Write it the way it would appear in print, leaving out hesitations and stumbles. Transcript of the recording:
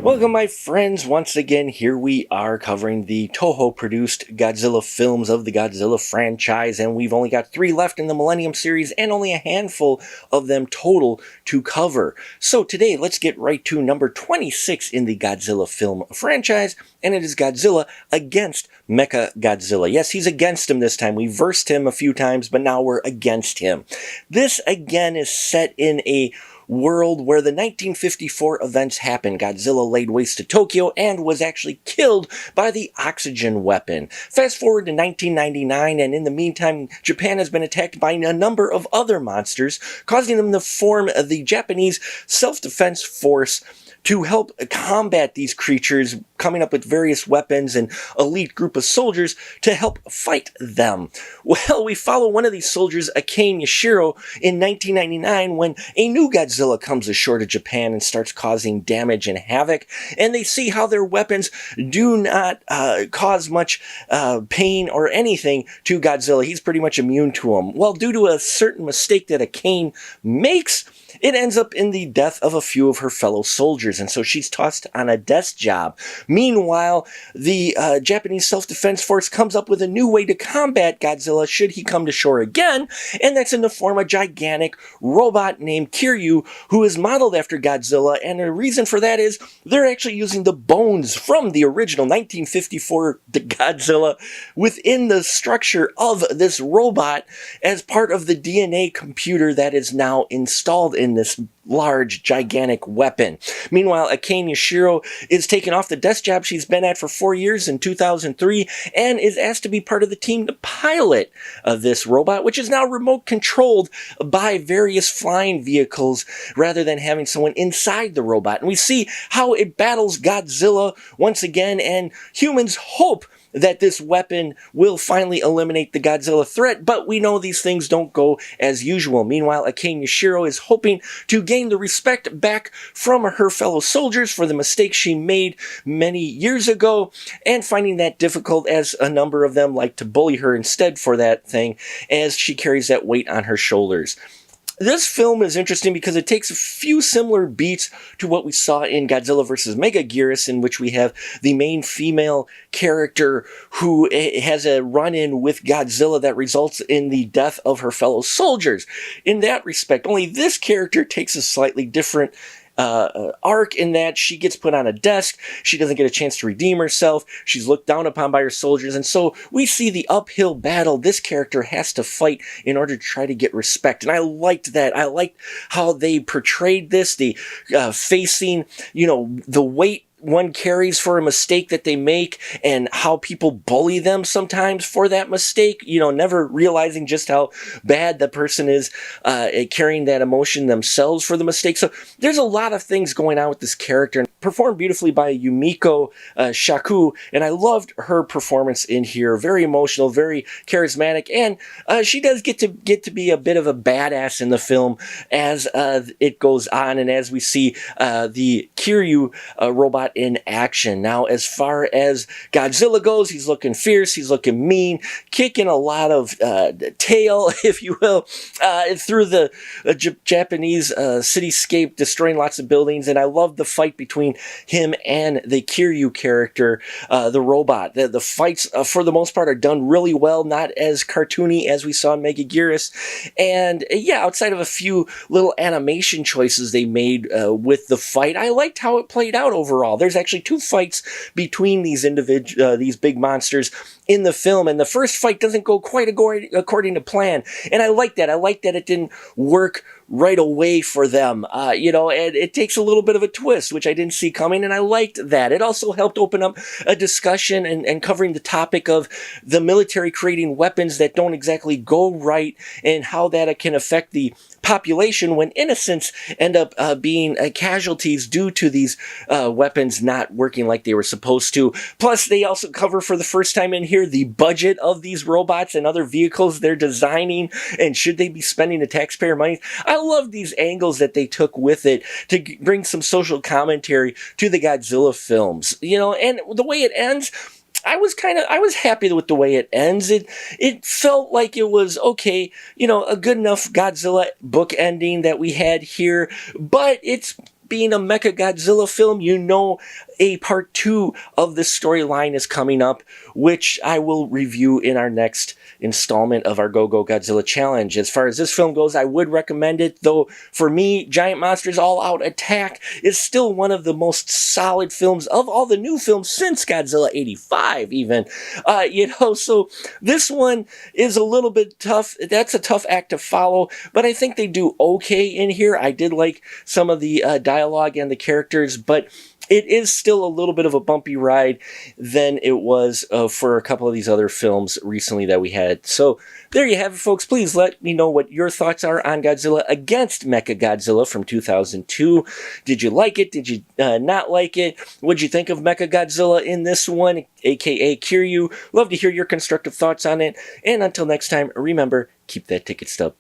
Welcome, my friends. Once again, here we are covering the Toho-produced Godzilla films of the Godzilla franchise, and we've only got 3 left in the Millennium series and only a handful of them total to cover. So today, let's get right to number 26 in the Godzilla film franchise, and it is Godzilla against Mechagodzilla. Yes, he's against him this time. We versed him a few times, but now we're against him. This, again, is set in a world where the 1954 events happened. Godzilla laid waste to Tokyo and was actually killed by the oxygen weapon. Fast forward to 1999, and in the meantime, Japan has been attacked by a number of other monsters, causing them to form the Japanese Self-Defense Force to help combat these creatures, coming up with various weapons and elite group of soldiers to help fight them. Well, we follow one of these soldiers, Akane Yashiro, in 1999 when a new Godzilla comes ashore to Japan and starts causing damage and havoc, and they see how their weapons do not cause much pain or anything to Godzilla. He's pretty much immune to them. Well, due to a certain mistake that Akane makes, it ends up in the death of a few of her fellow soldiers, and so she's tossed on a desk job. Meanwhile, the Japanese Self-Defense Force comes up with a new way to combat Godzilla should he come to shore again, and that's in the form of a gigantic robot named Kiryu, who is modeled after Godzilla, and the reason for that is they're actually using the bones from the original 1954 Godzilla within the structure of this robot as part of the DNA computer that is now installed in this large, gigantic weapon. Meanwhile, Akane Yashiro is taken off the desk job she's been at for 4 years in 2003 and is asked to be part of the team to pilot this robot, which is now remote controlled by various flying vehicles rather than having someone inside the robot. And we see how it battles Godzilla once again, and humans hope that this weapon will finally eliminate the Godzilla threat, but we know these things don't go as usual. Meanwhile, Akane Yashiro is hoping to gain the respect back from her fellow soldiers for the mistake she made many years ago, and finding that difficult as a number of them like to bully her instead for that thing as she carries that weight on her shoulders. This film is interesting because it takes a few similar beats to what we saw in Godzilla vs. Mechagodzilla, in which we have the main female character who has a run-in with Godzilla that results in the death of her fellow soldiers. In that respect, only this character takes a slightly different arc in that she gets put on a desk, she doesn't get a chance to redeem herself, she's looked down upon by her soldiers, and so we see the uphill battle this character has to fight in order to try to get respect. And I liked that. I liked how they portrayed this, the facing, the weight one carries for a mistake that they make and how people bully them sometimes for that mistake, never realizing just how bad the person is at carrying that emotion themselves for the mistake. So there's a lot of things going on with this character, and performed beautifully by Yumiko Shaku, and I loved her performance in here. Very emotional, very charismatic, and she does get to be a bit of a badass in the film as it goes on, and as we see the Kiryu robot in action. Now, as far as Godzilla goes, he's looking fierce, he's looking mean, kicking a lot of tail, if you will, through the Japanese cityscape, destroying lots of buildings, and I love the fight between him and the Kiryu character, the robot. The fights, for the most part, are done really well, not as cartoony as we saw in Mechagodzilla, and yeah, outside of a few little animation choices they made with the fight, I liked how it played out overall. There's actually 2 fights between these big monsters in the film, and the first fight doesn't go quite according to plan, and I like that. I like that it didn't work right away for them, and it takes a little bit of a twist, which I didn't see coming, and I liked that. It also helped open up a discussion and covering the topic of the military creating weapons that don't exactly go right, and how that can affect the population when innocents end up being casualties due to these weapons not working like they were supposed to. Plus, they also cover for the first time in here the budget of these robots and other vehicles they're designing, and should they be spending the taxpayer money. I love these angles that they took with it to bring some social commentary to the Godzilla films, and the way it ends, I was happy with the way it ends. It felt like it was okay, a good enough Godzilla book ending that we had here, but it's being a Mechagodzilla film, you know a part 2 of this storyline is coming up, which I will review in our next installment of our Go Godzilla challenge. As far as this film goes, I would recommend it, though for me, Giant Monsters All Out Attack is still one of the most solid films of all the new films since Godzilla 85 even. So this one is a little bit tough. That's a tough act to follow, but I think they do okay in here. I did like some of the dialogue and the characters, but it is still a little bit of a bumpy ride than it was for a couple of these other films recently that we had. So there you have it, folks. Please let me know what your thoughts are on Godzilla against Mechagodzilla from 2002. Did you like it? Did you not like it? What'd you think of Mechagodzilla in this one, aka Kiryu? Love to hear your constructive thoughts on it. And until next time, remember, keep that ticket stub